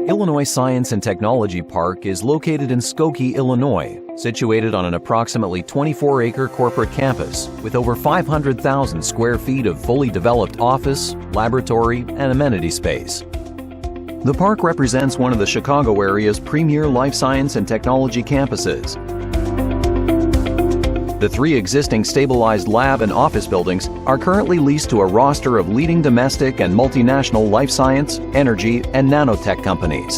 Illinois Science and Technology Park is located in Skokie, Illinois, situated on an approximately 24-acre corporate campus with over 500,000 square feet of fully developed office, laboratory, and amenity space. The park represents one of the Chicago area's premier life science and technology campuses. The 3 existing stabilized lab and office buildings are currently leased to a roster of leading domestic and multinational life science, energy, and nanotech companies.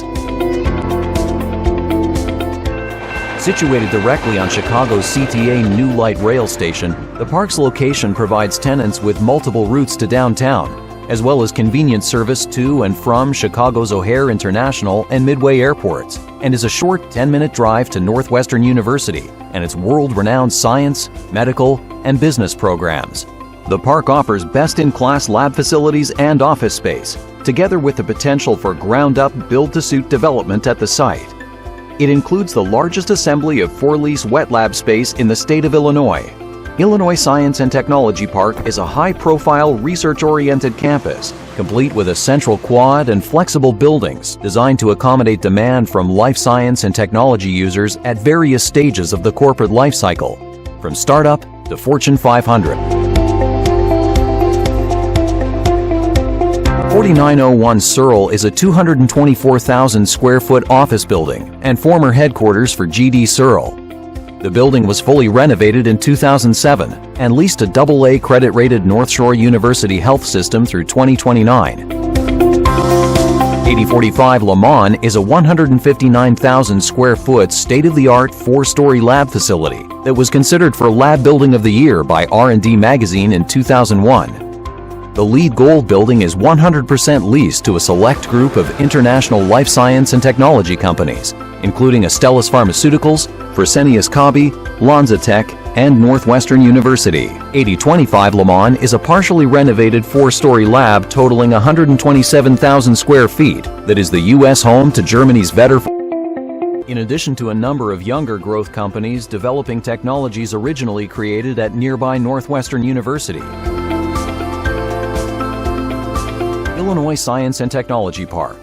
Situated directly on Chicago's CTA New Light rail station, the park's location provides tenants with multiple routes to downtown, as well as convenient service to and from Chicago's O'Hare International and Midway airports, and is a short 10-minute drive to Northwestern University and its world-renowned science, medical, and business programs. The park offers best-in-class lab facilities and office space, together with the potential for ground-up build-to-suit development at the site. It includes the largest assembly of for-lease wet lab space in the state of Illinois. Illinois Science and Technology Park is a high-profile, research-oriented campus, complete with a central quad and flexible buildings designed to accommodate demand from life science and technology users at various stages of the corporate life cycle, from startup to Fortune 500. 4901 Searle is a 224,000 square foot office building and former headquarters for G.D. Searle. The building was fully renovated in 2007 and leased to AA credit-rated NorthShore University Health System through 2029. 8045 Lamont is a 159,000 square foot state-of-the-art 4-story lab facility that was considered for Lab Building of the Year by R&D Magazine in 2001. The LEED Gold building is 100% leased to a select group of international life science and technology companies, including Astellas Pharmaceuticals, Fresenius Kabi, LanzaTech, and Northwestern University. 8025 Lamont is a partially renovated 4-story lab totaling 127,000 square feet that is the U.S. home to Germany's Vetter. In addition to a number of younger growth companies developing technologies originally created at nearby Northwestern University. Illinois Science and Technology Park.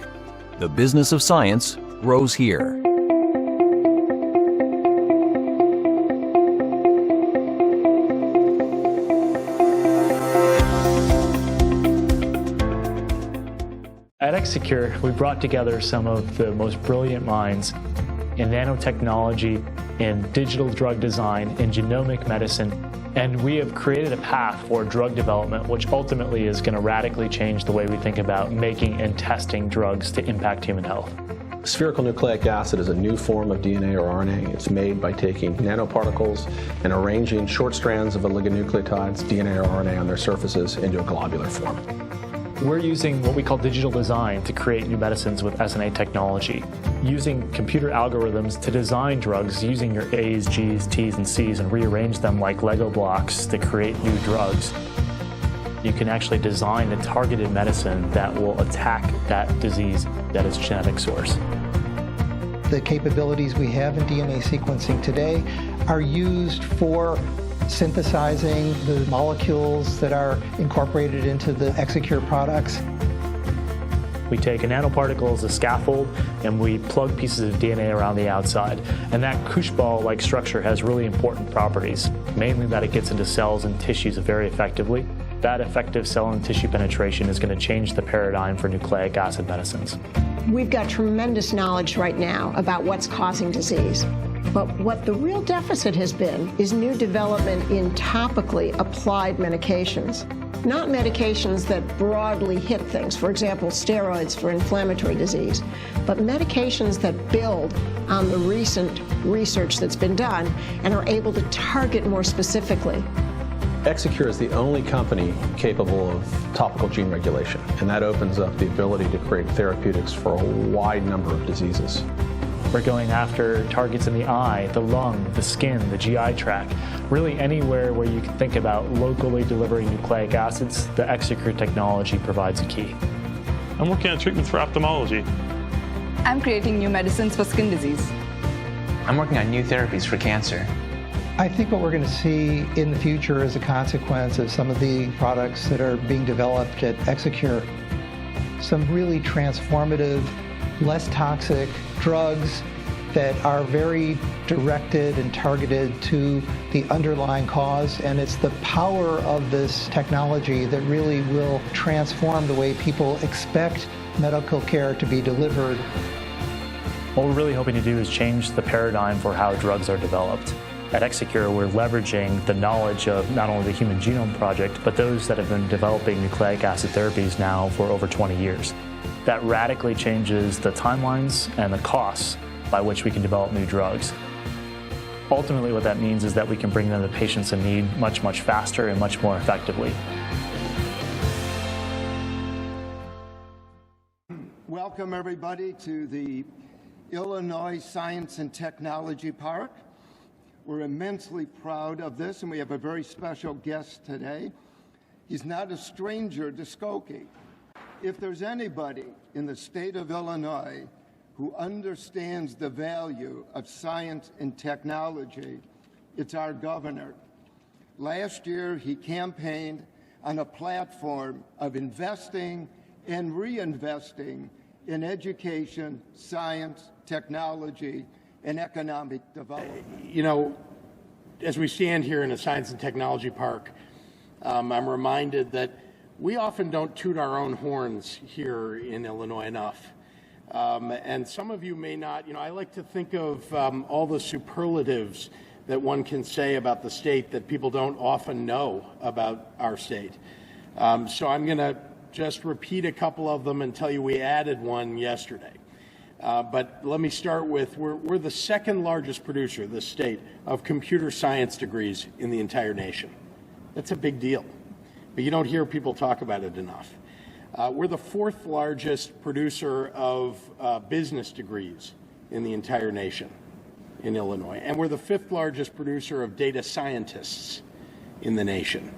The business of science grows here. At Exicure, we brought together some of the most brilliant minds in nanotechnology, in digital drug design, in genomic medicine, and we have created a path for drug development which ultimately is going to radically change the way we think about making and testing drugs to impact human health. Spherical nucleic acid is a new form of DNA or RNA. It's made by taking nanoparticles and arranging short strands of oligonucleotides, DNA or RNA, on their surfaces into a globular form. We're using what we call digital design to create new medicines with SNA technology, using computer algorithms to design drugs using your A's, G's, T's, and C's and rearrange them like Lego blocks to create new drugs. You can actually design a targeted medicine that will attack that disease at its genetic source. The capabilities we have in DNA sequencing today are used for synthesizing the molecules that are incorporated into the Exicure products. We take a nanoparticle as a scaffold and we plug pieces of DNA around the outside. And that koosh ball-like structure has really important properties, mainly that it gets into cells and tissues very effectively. That effective cell and tissue penetration is going to change the paradigm for nucleic acid medicines. We've got tremendous knowledge right now about what's causing disease. But what the real deficit has been is new development in topically applied medications. Not medications that broadly hit things, for example, steroids for inflammatory disease, but medications that build on the recent research that's been done and are able to target more specifically. Exicure is the only company capable of topical gene regulation, and that opens up the ability to create therapeutics for a wide number of diseases. We're going after targets in the eye, the lung, the skin, the GI tract, really anywhere where you can think about locally delivering nucleic acids, the Exicure technology provides a key. I'm working on treatments for ophthalmology. I'm creating new medicines for skin disease. I'm working on new therapies for cancer. I think what we're going to see in the future as a consequence of some of the products that are being developed at Exicure some really transformative, less toxic drugs that are very directed and targeted to the underlying cause. And it's the power of this technology that really will transform the way people expect medical care to be delivered. What we're really hoping to do is change the paradigm for how drugs are developed. At Exicure, we're leveraging the knowledge of not only the Human Genome Project, but those that have been developing nucleic acid therapies now for over 20 years. That radically changes the timelines and the costs by which we can develop new drugs. Ultimately, what that means is that we can bring them to patients in need much, much faster and much more effectively. Welcome, everybody, to the Illinois Science and Technology Park. We're immensely proud of this, and we have a very special guest today. He's not a stranger to Skokie. If there's anybody in the state of Illinois who understands the value of science and technology, it's our governor. Last year, he campaigned on a platform of investing and reinvesting in education, science, technology, and economic development. You know, as we stand here in a science and technology park, I'm reminded that we often don't toot our own horns here in Illinois enough. And some of you may not, I like to think of all the superlatives that one can say about the state that people don't often know about our state. So I'm going to just repeat a couple of them and tell you we added one yesterday. But let me start with, we're the second largest producer, this state, of computer science degrees in the entire nation. That's a big deal, but you don't hear people talk about it enough. We're the fourth largest producer of business degrees in the entire nation in Illinois, and we're the fifth largest producer of data scientists in the nation.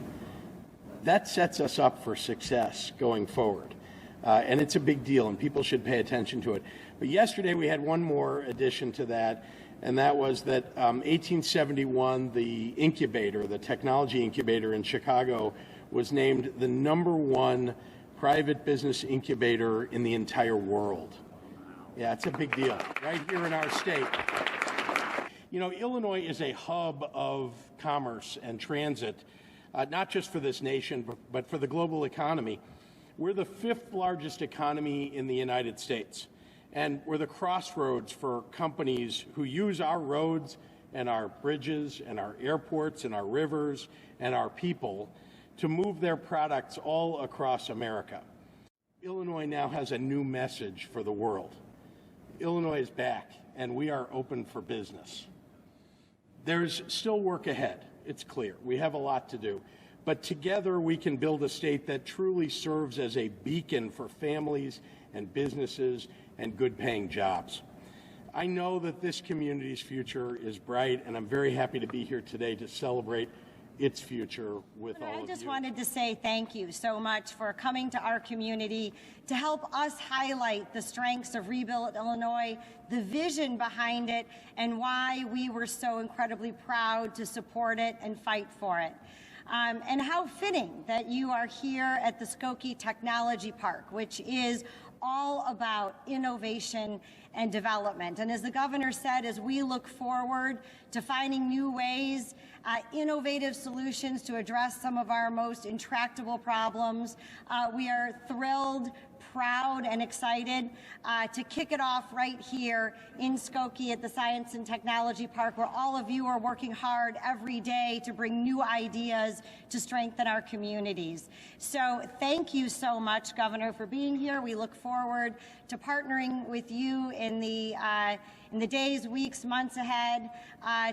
That sets us up for success going forward, and it's a big deal, and people should pay attention to it. But yesterday we had one more addition to that, and that was that 1871, the incubator, the technology incubator in Chicago, was named the #1 private business incubator in the entire world. Yeah, it's a big deal, right here in our state. You know, Illinois is a hub of commerce and transit, not just for this nation, but for the global economy. We're the fifth largest economy in the United States, and we're the crossroads for companies who use our roads and our bridges and our airports and our rivers and our people to move their products all across America. Illinois now has a new message for the world. Illinois is back, and we are open for business. There's still work ahead, it's clear. We have a lot to do. But together we can build a state that truly serves as a beacon for families and businesses and good-paying jobs. I know that this community's future is bright, and I'm very happy to be here today to celebrate its future with all of you. I just wanted to say thank you so much for coming to our community to help us highlight the strengths of Rebuild Illinois, the vision behind it, and why we were so incredibly proud to support it and fight for it. And how fitting that you are here at the Skokie Technology Park, which is all about innovation and development. And as the governor said, as we look forward to finding new ways, innovative solutions to address some of our most intractable problems, we are thrilled, proud, and excited to kick it off right here in Skokie at the Science and Technology Park, where all of you are working hard every day to bring new ideas to strengthen our communities. So thank you so much, Governor, for being here. We look forward to partnering with you in the days, weeks, months ahead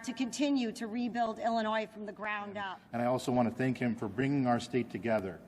to continue to rebuild Illinois from the ground up. And I also want to thank him for bringing our state together.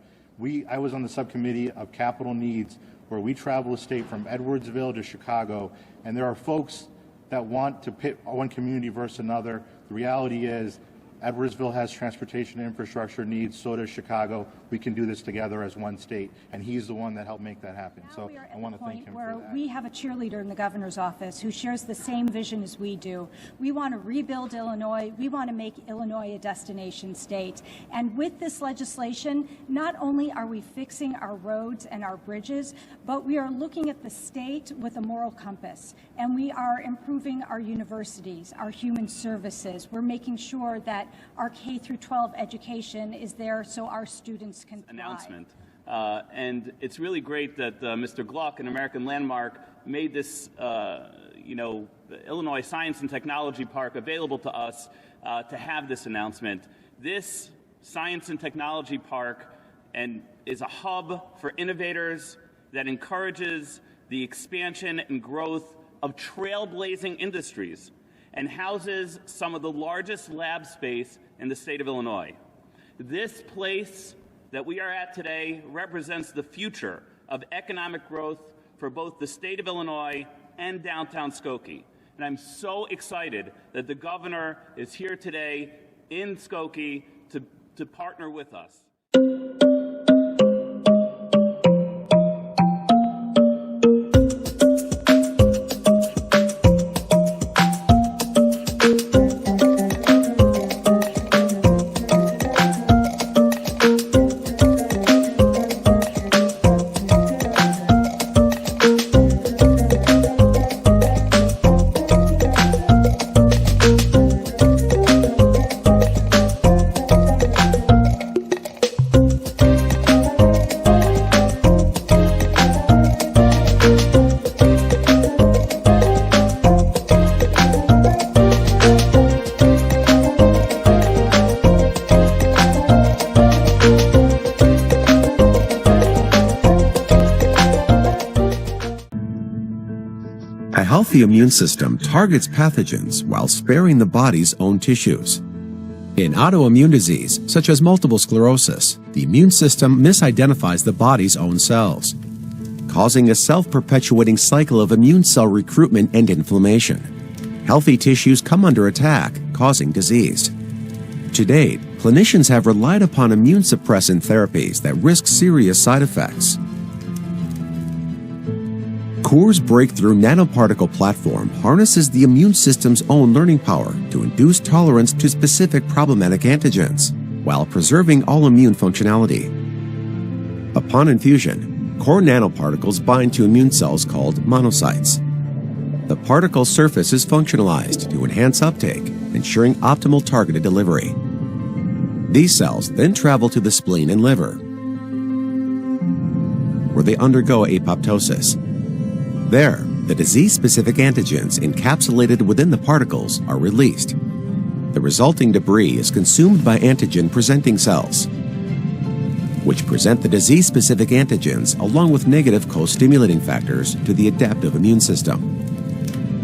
I was on the subcommittee of capital needs, where we travel the state from Edwardsville to Chicago, and there are folks that want to pit one community versus another. The reality is Edwardsville has transportation infrastructure needs, so does Chicago. We can do this together as one state, and he's the one that helped make that happen. So I want to thank him for that. We have a cheerleader in the governor's office who shares the same vision as we do. We want to rebuild Illinois. We want to make Illinois a destination state. And with this legislation, not only are we fixing our roads and our bridges, but we are looking at the state with a moral compass. And we are improving our universities, our human services. We're making sure that our K through 12 education is there so our students can thrive. Announcement. And it's really great that Mr. Gluck and American Landmark made this, the Illinois Science and Technology Park available to us to have this announcement. This Science and Technology Park is a hub for innovators that encourages the expansion and growth of trailblazing industries and houses some of the largest lab space in the state of Illinois. This place that we are at today represents the future of economic growth for both the state of Illinois and downtown Skokie. And I'm so excited that the governor is here today in Skokie to partner with us. A healthy immune system targets pathogens while sparing the body's own tissues. In autoimmune disease, such as multiple sclerosis, the immune system misidentifies the body's own cells, causing a self-perpetuating cycle of immune cell recruitment and inflammation. Healthy tissues come under attack, causing disease. To date, clinicians have relied upon immune suppressant therapies that risk serious side effects. Cour's breakthrough nanoparticle platform harnesses the immune system's own learning power to induce tolerance to specific problematic antigens, while preserving all immune functionality. Upon infusion, Cour nanoparticles bind to immune cells called monocytes. The particle surface is functionalized to enhance uptake, ensuring optimal targeted delivery. These cells then travel to the spleen and liver, where they undergo apoptosis. There, the disease-specific antigens encapsulated within the particles are released. The resulting debris is consumed by antigen-presenting cells, which present the disease-specific antigens along with negative co-stimulating factors to the adaptive immune system.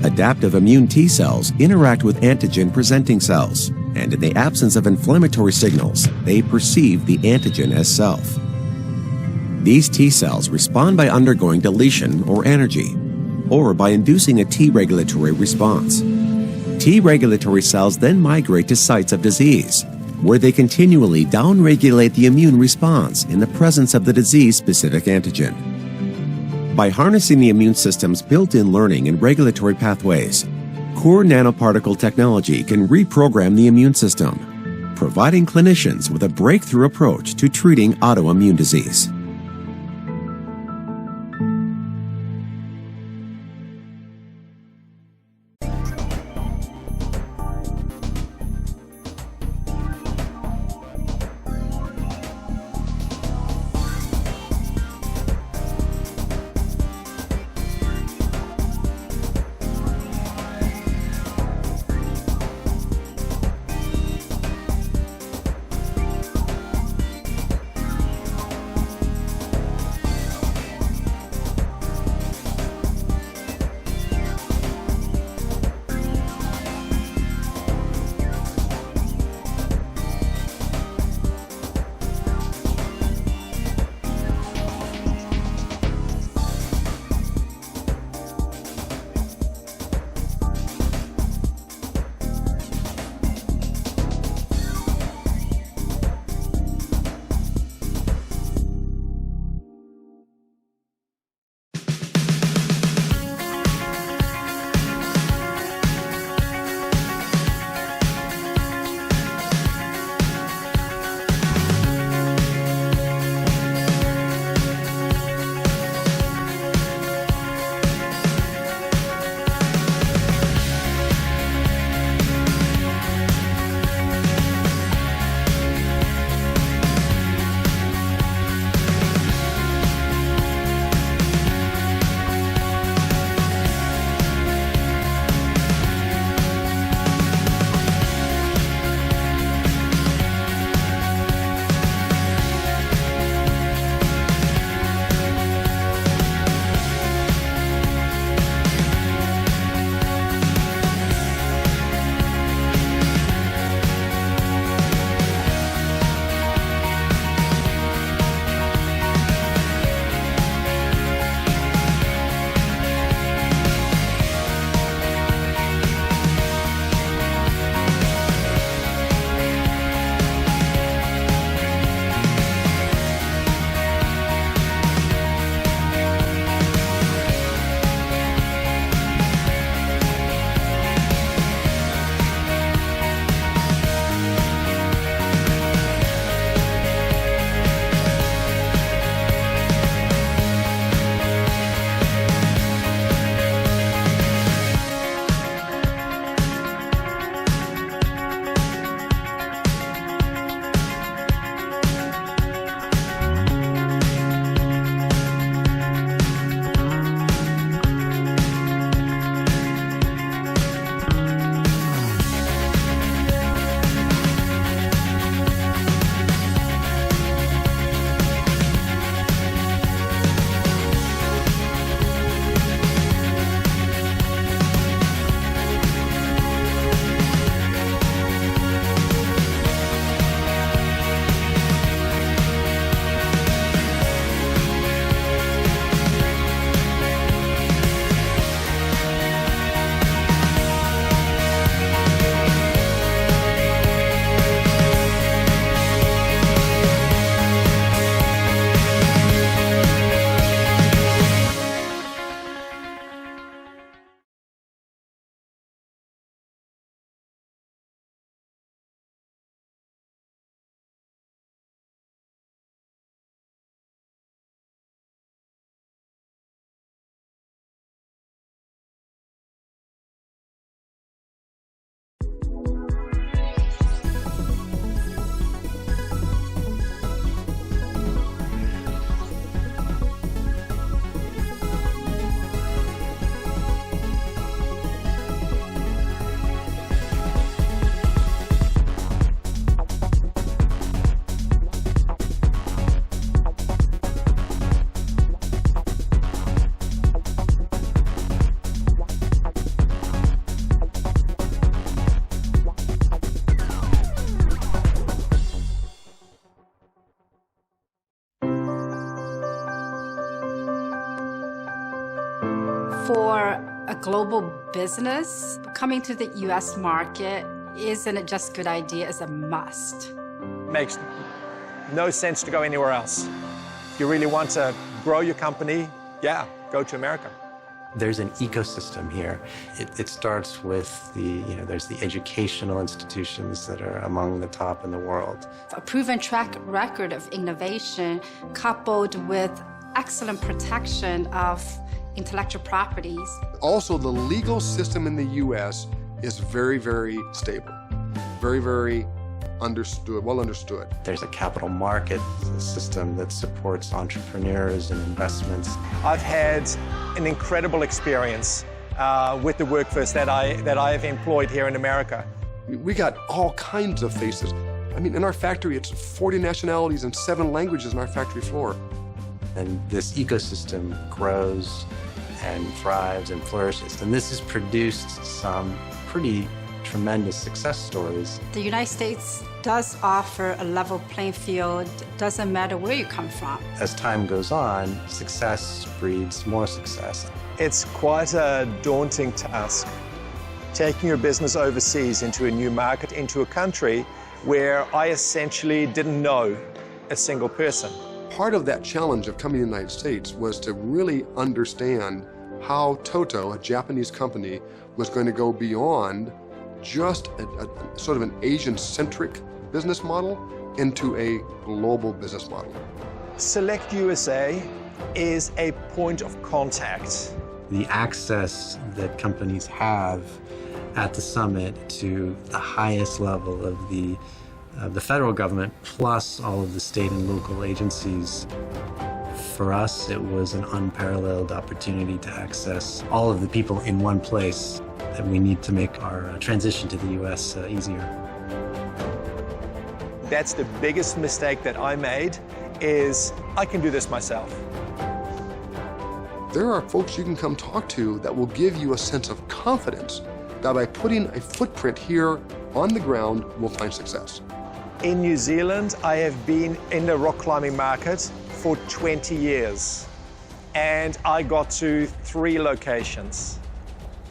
Adaptive immune T cells interact with antigen-presenting cells, and in the absence of inflammatory signals, they perceive the antigen as self. These T cells respond by undergoing deletion or anergy, or by inducing a T regulatory response. T regulatory cells then migrate to sites of disease, where they continually downregulate the immune response in the presence of the disease-specific antigen. By harnessing the immune system's built-in learning and regulatory pathways, Cour nanoparticle technology can reprogram the immune system, providing clinicians with a breakthrough approach to treating autoimmune disease. For a global business, coming to the U.S. market isn't just a good idea, it's a must. Makes no sense to go anywhere else. If you really want to grow your company, yeah, go to America. There's an ecosystem here. It starts with there's the educational institutions that are among the top in the world. A proven track record of innovation coupled with excellent protection of intellectual properties. Also, the legal system in the U.S. is very, very stable, very, very well understood. There's a capital market system that supports entrepreneurs and investments. I've had an incredible experience with the workforce that I have employed here in America. We got all kinds of faces. I mean, in our factory, it's 40 nationalities and 7 languages on our factory floor. And this ecosystem grows and thrives and flourishes. And this has produced some pretty tremendous success stories. The United States does offer a level playing field, doesn't matter where you come from. As time goes on, success breeds more success. It's quite a daunting task, taking your business overseas into a new market, into a country where I essentially didn't know a single person. Part of that challenge of coming to the United States was to really understand how Toto, a Japanese company, was going to go beyond just a sort of an Asian-centric business model into a global business model. Select USA is a point of contact. The access that companies have at the summit to the highest level of the federal government, plus all of the state and local agencies. For us, it was an unparalleled opportunity to access all of the people in one place, and we need to make our transition to the U.S. easier. That's the biggest mistake that I made, is I can do this myself. There are folks you can come talk to that will give you a sense of confidence that by putting a footprint here on the ground, we'll find success. In New Zealand, I have been in the rock climbing market for 20 years, and I got to 3 locations.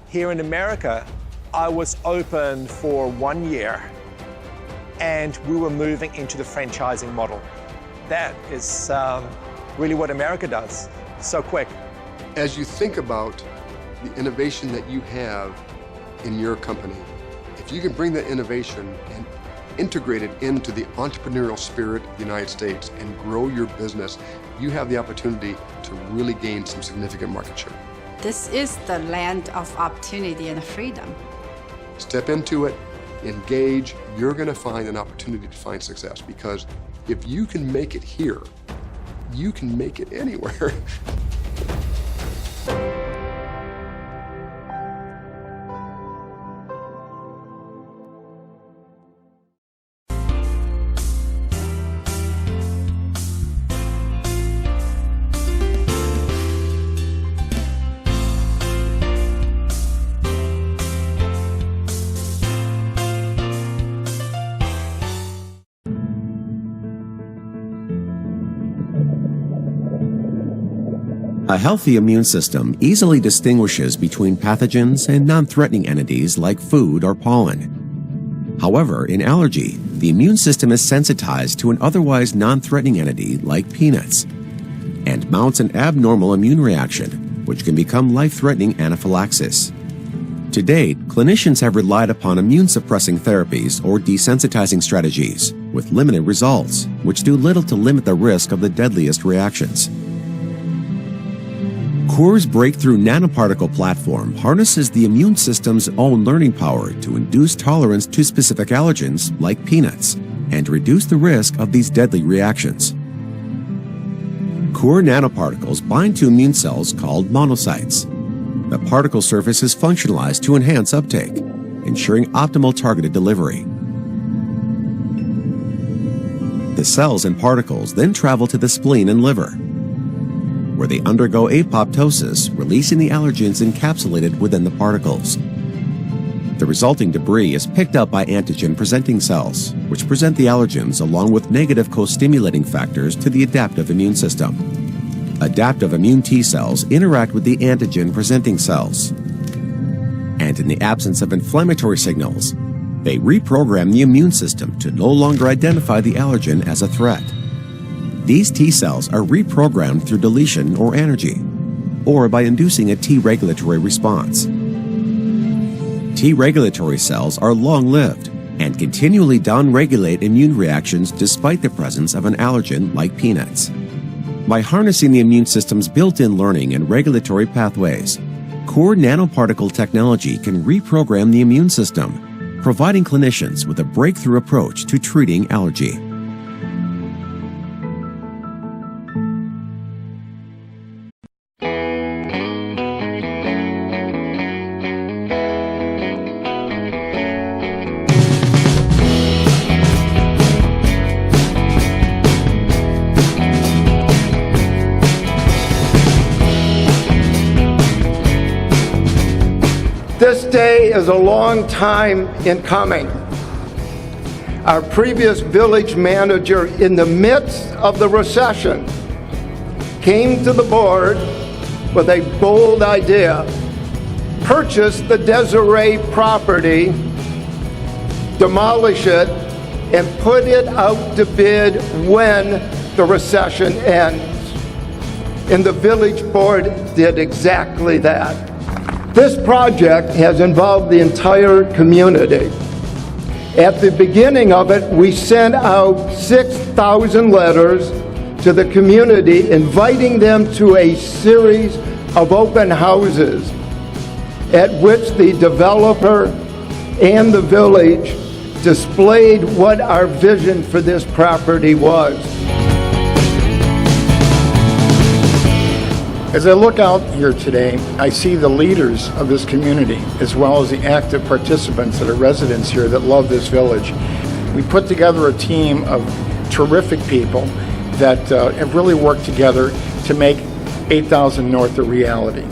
Here in America, I was open for 1 year, and we were moving into the franchising model. That is really what America does, so quick. As you think about the innovation that you have in your company, if you can bring that innovation and integrate it into the entrepreneurial spirit of the United States and grow your business, you have the opportunity to really gain some significant market share. This is the land of opportunity and freedom. Step into it, engage, you're going to find an opportunity to find success, because if you can make it here, you can make it anywhere. A healthy immune system easily distinguishes between pathogens and non-threatening entities like food or pollen. However, in allergy, the immune system is sensitized to an otherwise non-threatening entity like peanuts and mounts an abnormal immune reaction, which can become life-threatening anaphylaxis. To date, clinicians have relied upon immune-suppressing therapies or desensitizing strategies with limited results, which do little to limit the risk of the deadliest reactions. Cour's breakthrough nanoparticle platform harnesses the immune system's own learning power to induce tolerance to specific allergens like peanuts and reduce the risk of these deadly reactions. Cour nanoparticles bind to immune cells called monocytes. The particle surface is functionalized to enhance uptake, ensuring optimal targeted delivery. The cells and particles then travel to the spleen and liver, where they undergo apoptosis, releasing the allergens encapsulated within the particles. The resulting debris is picked up by antigen-presenting cells, which present the allergens along with negative co-stimulating factors to the adaptive immune system. adaptive immune T cells interact with the antigen-presenting cells. And in the absence of inflammatory signals, they reprogram the immune system to no longer identify the allergen as a threat. These T cells are reprogrammed through deletion or energy, or by inducing a T regulatory response. T regulatory cells are long-lived and continually downregulate immune reactions despite the presence of an allergen like peanuts. By harnessing the immune system's built-in learning and regulatory pathways, Cour nanoparticle technology can reprogram the immune system, providing clinicians with a breakthrough approach to treating allergy. This day is a long time in coming. Our previous village manager, in the midst of the recession, came to the board with a bold idea: purchase the Desiree property, demolish it, and put it out to bid when the recession ends. And the village board did exactly that. This project has involved the entire community. At the beginning of it, we sent out 6,000 letters to the community, inviting them to a series of open houses at which the developer and the village displayed what our vision for this property was. As I look out here today, I see the leaders of this community, as well as the active participants that are residents here that love this village. We put together a team of terrific people that have really worked together to make 8000 North a reality.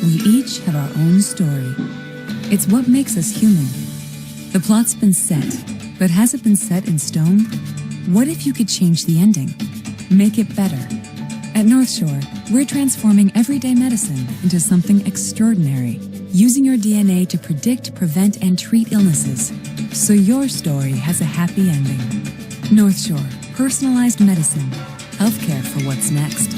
We each have our own story. It's what makes us human. The plot's been set, but has it been set in stone? What if you could change the ending? Make it better. At NorthShore, we're transforming everyday medicine into something extraordinary, using your DNA to predict, prevent, and treat illnesses, so your story has a happy ending. NorthShore, personalized medicine, healthcare for what's next.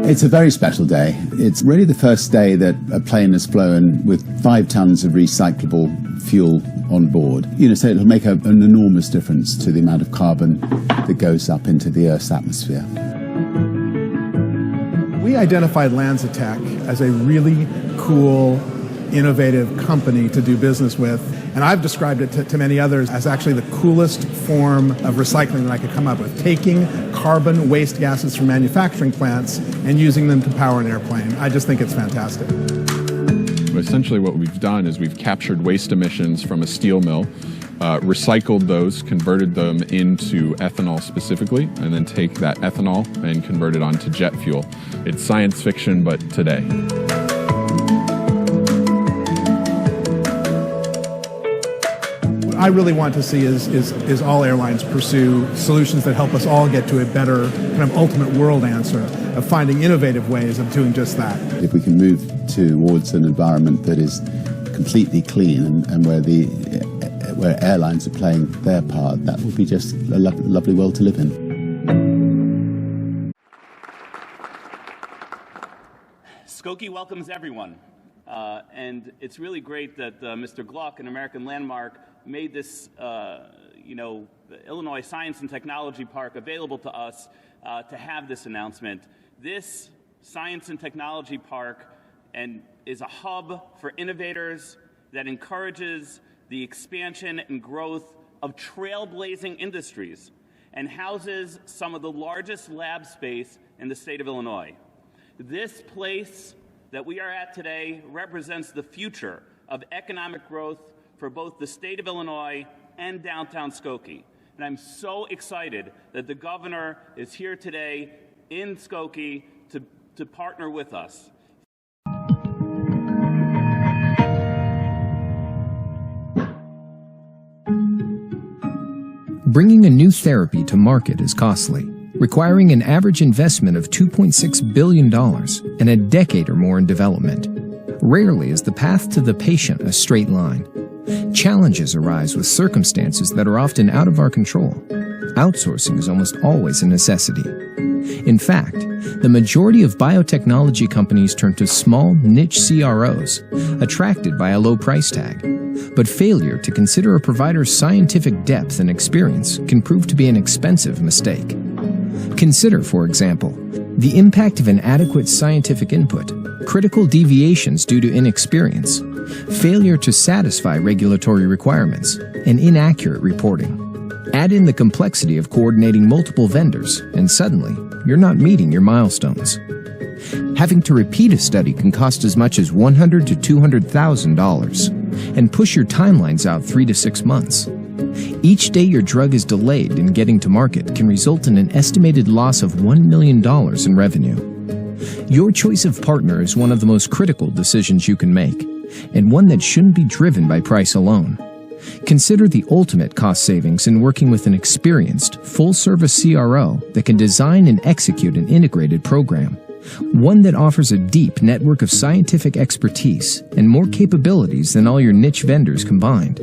It's a very special day. It's really the first day that a plane has flown with 5 tons of recyclable fuel on board. So it'll make an enormous difference to the amount of carbon that goes up into the Earth's atmosphere. We identified LanzaTech as a really cool, innovative company to do business with. And I've described it to many others as actually the coolest form of recycling that I could come up with. Taking carbon waste gases from manufacturing plants and using them to power an airplane. I just think it's fantastic. Essentially what we've done is we've captured waste emissions from a steel mill, recycled those, converted them into ethanol specifically, and then take that ethanol and convert it onto jet fuel. It's science fiction, but today. What I really want to see is all airlines pursue solutions that help us all get to a better kind of ultimate world answer of finding innovative ways of doing just that. If we can move towards an environment that is completely clean and where airlines are playing their part, that would be just a lovely world to live in. Skokie welcomes everyone. And it's really great that Mr. Gluck, an American landmark, made this, the Illinois Science and Technology Park available to us to have this announcement. This Science and Technology Park is a hub for innovators that encourages the expansion and growth of trailblazing industries and houses some of the largest lab space in the state of Illinois. This place that we are at today represents the future of economic growth for both the state of Illinois and downtown Skokie. And I'm so excited that the governor is here today in Skokie to partner with us. Bringing a new therapy to market is costly, requiring an average investment of $2.6 billion and a decade or more in development. Rarely is the path to the patient a straight line. Challenges arise with circumstances that are often out of our control. Outsourcing is almost always a necessity. In fact, the majority of biotechnology companies turn to small, niche CROs, attracted by a low price tag. But failure to consider a provider's scientific depth and experience can prove to be an expensive mistake. Consider, for example, the impact of inadequate scientific input, critical deviations due to inexperience, failure to satisfy regulatory requirements, and inaccurate reporting. Add in the complexity of coordinating multiple vendors, and suddenly, you're not meeting your milestones. Having to repeat a study can cost as much as $100,000 to $200,000 and push your timelines out 3 to 6 months. Each day your drug is delayed in getting to market can result in an estimated loss of $1 million in revenue. Your choice of partner is one of the most critical decisions you can make, and one that shouldn't be driven by price alone. Consider the ultimate cost savings in working with an experienced, full-service CRO that can design and execute an integrated program, one that offers a deep network of scientific expertise and more capabilities than all your niche vendors combined.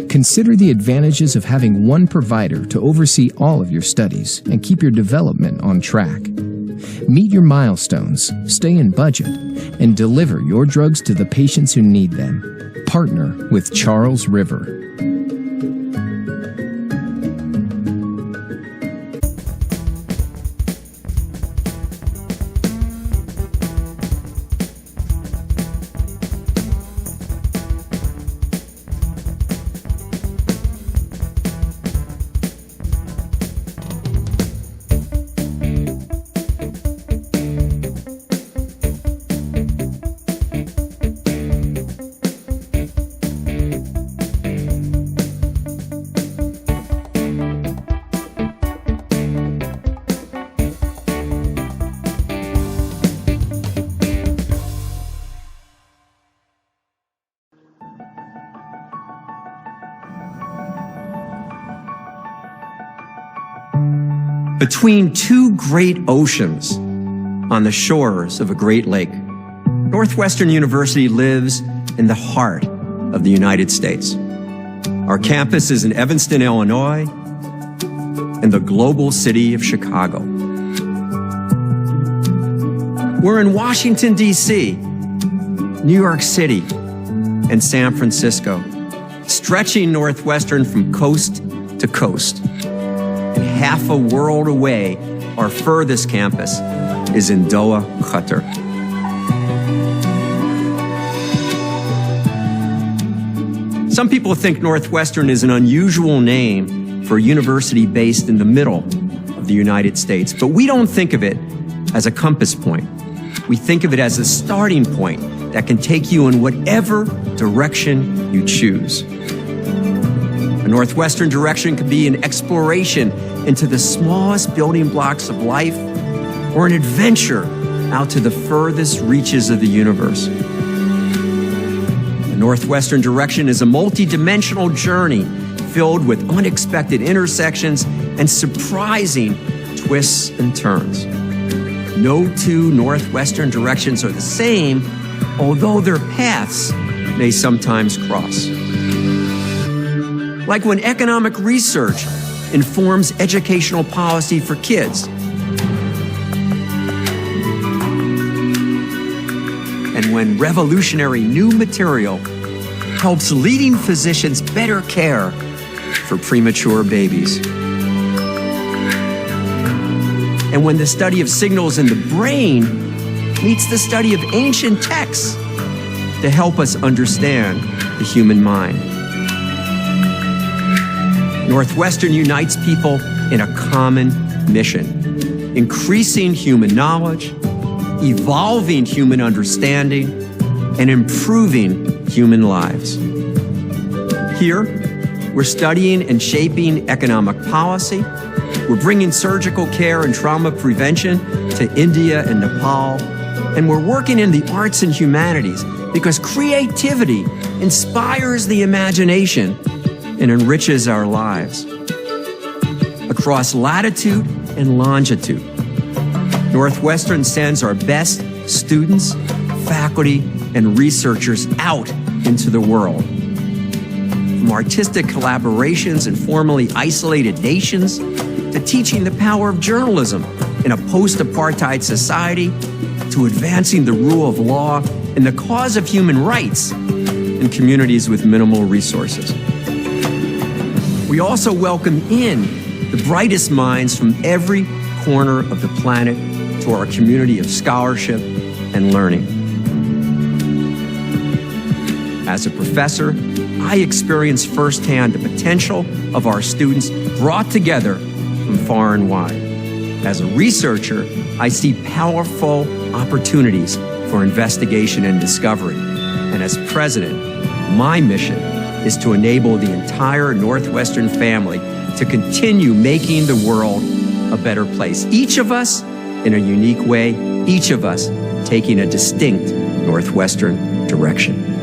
Consider the advantages of having one provider to oversee all of your studies and keep your development on track. Meet your milestones, stay in budget, and deliver your drugs to the patients who need them. Partner with Charles River. Between two great oceans on the shores of a great lake, Northwestern University lives in the heart of the United States. Our campus is in Evanston, Illinois, in the global city of Chicago. We're in Washington, D.C., New York City, and San Francisco, stretching Northwestern from coast to coast. And half a world away, our furthest campus is in Doha, Qatar. Some people think Northwestern is an unusual name for a university based in the middle of the United States, but we don't think of it as a compass point. We think of it as a starting point that can take you in whatever direction you choose. A Northwestern direction could be an exploration into the smallest building blocks of life, or an adventure out to the furthest reaches of the universe. A Northwestern direction is a multi-dimensional journey filled with unexpected intersections and surprising twists and turns. No two Northwestern directions are the same, although their paths may sometimes cross. Like when economic research informs educational policy for kids, and when revolutionary new material helps leading physicians better care for premature babies. And when the study of signals in the brain meets the study of ancient texts to help us understand the human mind. Northwestern unites people in a common mission: increasing human knowledge, evolving human understanding, and improving human lives. Here, we're studying and shaping economic policy. We're bringing surgical care and trauma prevention to India and Nepal. And we're working in the arts and humanities because creativity inspires the imagination and enriches our lives. Across latitude and longitude, Northwestern sends our best students, faculty, and researchers out into the world. From artistic collaborations in formerly isolated nations to teaching the power of journalism in a post-apartheid society, to advancing the rule of law and the cause of human rights in communities with minimal resources. We also welcome in the brightest minds from every corner of the planet to our community of scholarship and learning. As a professor, I experience firsthand the potential of our students brought together from far and wide. As a researcher, I see powerful opportunities for investigation and discovery. And as president, my mission is to enable the entire Northwestern family to continue making the world a better place. Each of us in a unique way, each of us taking a distinct Northwestern direction.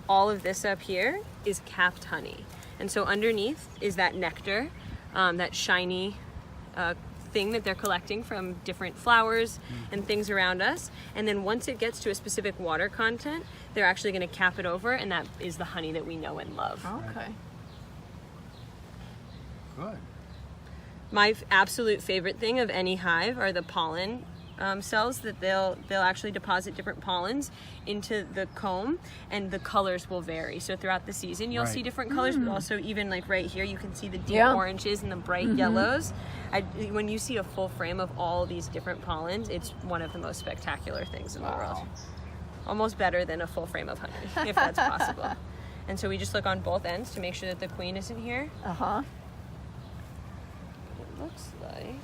all of this up here is capped honey. And so underneath is that nectar, that shiny thing that they're collecting from different flowers and things around us. And then once it gets to a specific water content, they're actually going to cap it over, and that is the honey that we know and love. Okay. Good. My absolute favorite thing of any hive are the pollen cells that they'll actually deposit different pollens into the comb, and the colors will vary. So throughout the season you'll see different colors, but also even like right here you can see the deep oranges and the bright yellows. When you see a full frame of all these different pollens, it's one of the most spectacular things in the world. Almost better than a full frame of honey, if that's possible. And so we just look on both ends to make sure that the queen isn't here. It looks like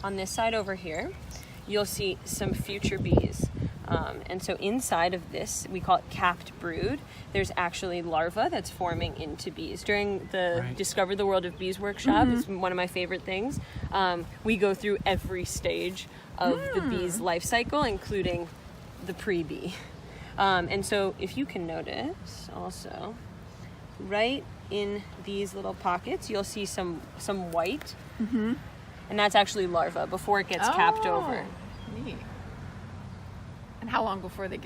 on this side over here, you'll see some future bees. And so inside of this, we call it capped brood, there's actually larvae that's forming into bees. During the Discover the World of Bees workshop, it's one of my favorite things. We go through every stage of the bee's life cycle, including the pre-bee. And so if you can notice also, right in these little pockets, you'll see some white. And that's actually larva before it gets capped over. Neat. And how long before they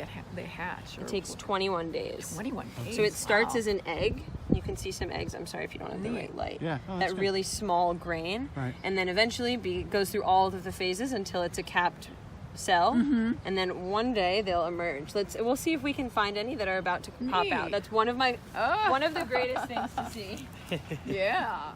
hatch? It takes 21 days. 21 days. So it starts as an egg. You can see some eggs. I'm sorry if you don't have the right light. Yeah. Oh, that really small grain. Right. And then eventually goes through all of the phases until it's a capped cell. And then one day they'll emerge. We'll see if we can find any that are about to pop out. That's one of the greatest things to see. Yeah.